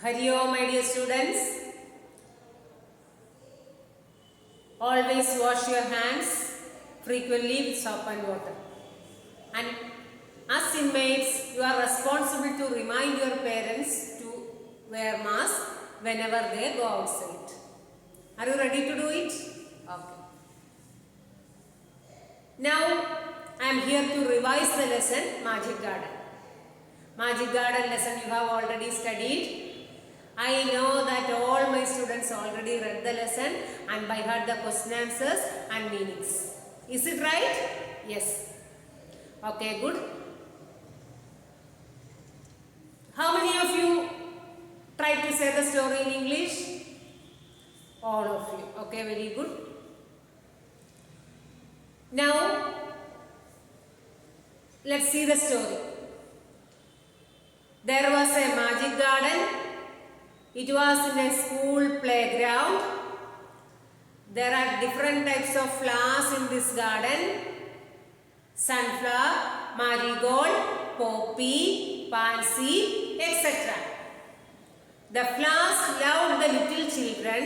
Hari Om, my dear students. Always wash your hands frequently with soap and water. And as inmates, you are responsible to remind your parents to wear mask whenever they go outside. Are you ready to do it? Okay. Now, I am here to revise the lesson Magic Garden. Magic Garden lesson you have already studied. I know that all my students already read the lesson and by heart the question answers and meanings. Is it right? Yes. Okay, good. How many of you tried to say the story in English? All of you. Okay, very good. Now, let's see the story. There was a magic garden. It was in a school playground. There are different types of flowers in this garden. Sunflower, marigold, poppy, pansy, etc. The flowers loved the little children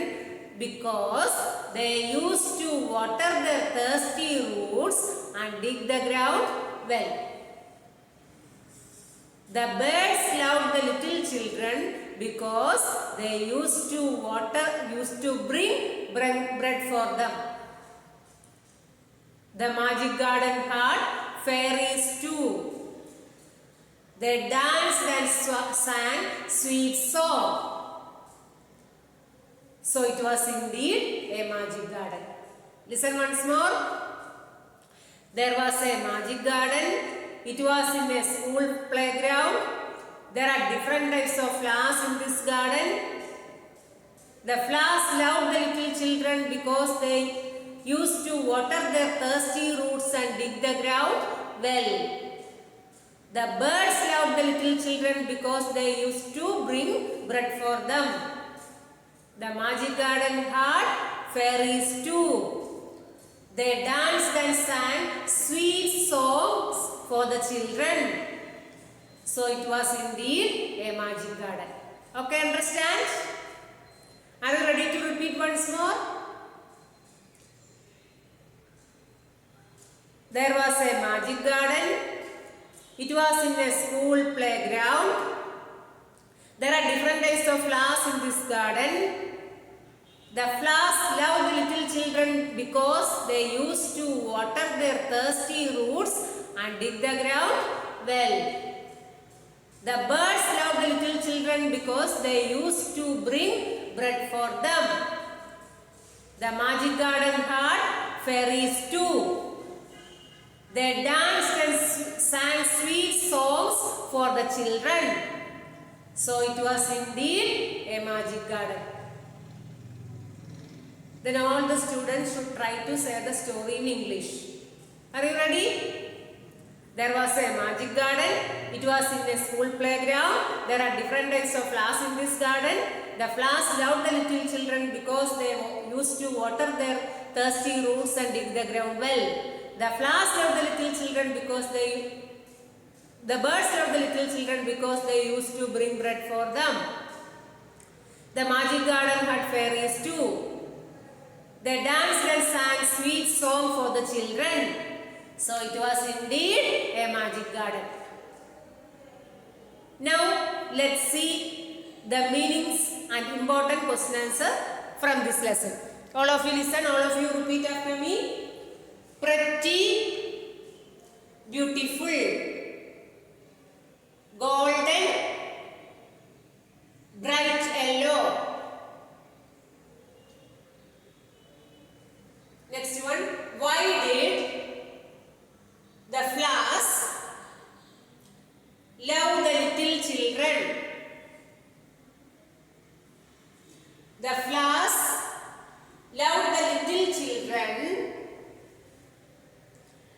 because they used to water their thirsty roots and dig the ground well. The birds loved the little children because they used to bring bread for them. The magic garden had fairies too. They danced and sang sweet song. So it was indeed a magic garden. Listen once more. There was a magic garden. It was in a school playground. There are different types of flowers in this garden. The flowers loved the little children because they used to water their thirsty roots and dig the ground well. The birds loved the little children because they used to bring bread for them. The magic garden had fairies too. They danced and sang sweet songs for the children. So it was indeed a magic garden. Okay, understand? Are you ready to repeat once more? There was a magic garden. It was in a school playground. There are different types of flowers in this garden. The flowers loved the little children because they used to water their thirsty roots and dig the ground well. The birds loved the little children because they used to bring bread for them. The magic garden had fairies too. They danced and sang sweet songs for the children. So it was indeed a magic garden. Then all the students should try to say the story in English. Are you ready? There was a magic garden. It was in a school playground. There are different types of flowers in this garden. The flowers loved the little children because they used to water their thirsty roots and dig the ground well. The flowers loved the little children because the birds loved the little children because they used to bring bread for them. The magic garden had fairies too. They danced and sang sweet song for the children. So it was indeed a magic garden. Now let's see the meanings and important question answer from this lesson. All of you listen, all of you repeat after me. Pretty, beautiful, golden, bright yellow. Next one, why did the flowers love the little children? The flowers loved the little children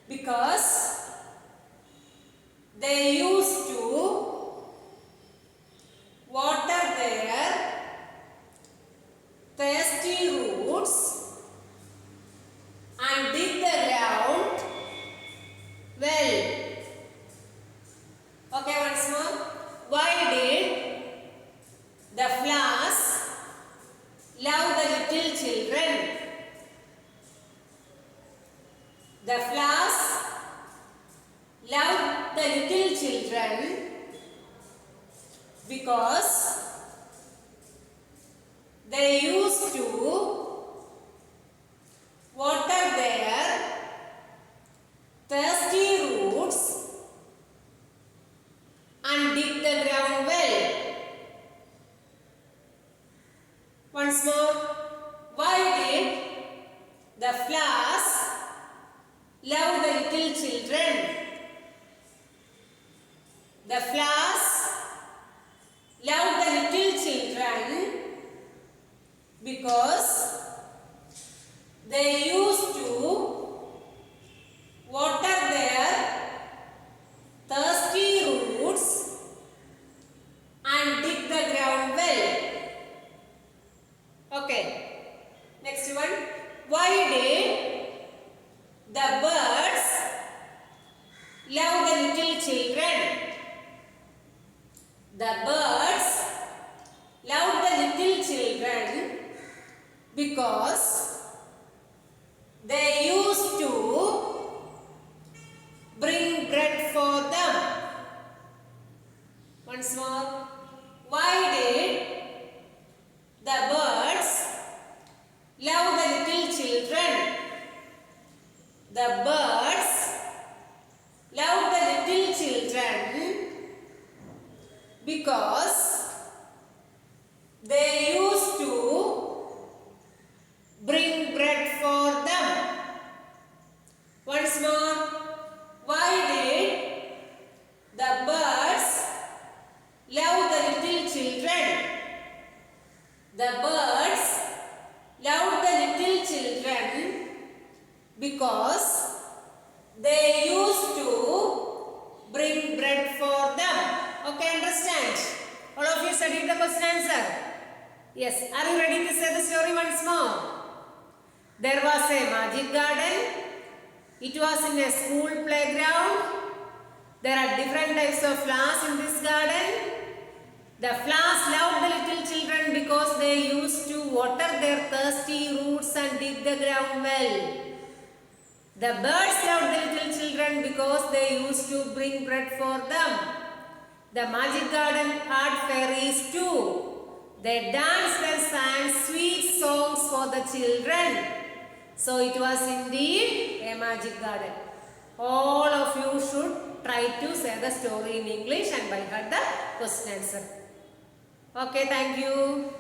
because they used to water their thirsty roots and dig the ground well. Okay, once more. Why did the they used to water their thirsty roots and dig the ground well. Once more, why did the flowers love the little children? The flowers love the little children because they used to water their thirsty roots and dig the ground well. Okay. Next one. Why did the birds love the little children? The birds love the little children because they used to bring bread for them. Once more. Why did the birds love the little children? The birds love the little children because they used to bring bread for them. Once more. Why did the birds love the little children? The birds love the little children because they used to bring bread for them. Okay, understand? All of you studied the question answer? Yes. Are you ready to say the story once more? There was a magic garden. It was in a school playground. There are different types of flowers in this garden. The flowers loved the little children because they used to water their thirsty roots and dig the ground well. The birds loved the little children because they used to bring bread for them. The magic garden had fairies too. They danced and sang sweet songs for the children. So it was indeed a magic garden. All of you should try to say the story in English and by heart the question answer. Okay, thank you.